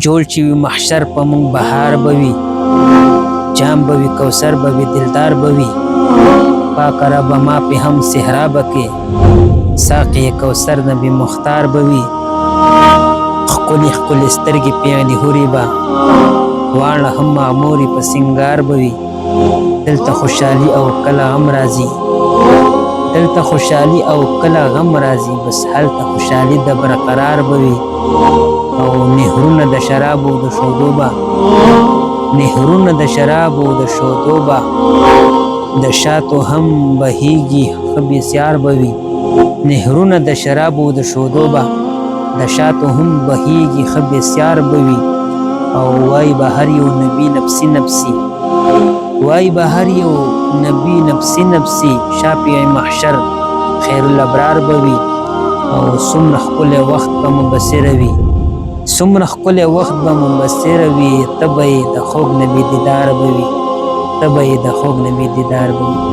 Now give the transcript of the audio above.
جوړ چې وي محشر په مونږ بهار به وي، جام به وي کوثر به وي دلدار به وي، پاک رب ما پې هم صحرا به کې ساقی کوثر نبی مختار به وي. ښکلې ښکلې سترګې پیغلې هورې به واړه هم معمورې په سینګار به وي. دلته خوشحالي او کله غم راځي، دلته خوشحالي او کله غم راځي، بس هلته خوشحالي د برقرار به وي. او نهرونه د شرابو د شودو به، نهرونه د شرابو د شودو به د شاتو هم بهیږي ښه بسیار به وي. نهرونه د شرابو د شودو به د شاتو هم بهیږي ښه بسیار به وي. او وای به هر یو نبی نفسي نفسي، وای به هر یو نبی نفسي نفسي، شافع محشر خیر الابرار به وي. او څومره ښکلی وخت به مبصره وي، څومره ښکلی وخت به مبصره وي، ته به یې د خوږ نبي دیدار به وي، ته به یې د خوږ نبي دیدار به وي.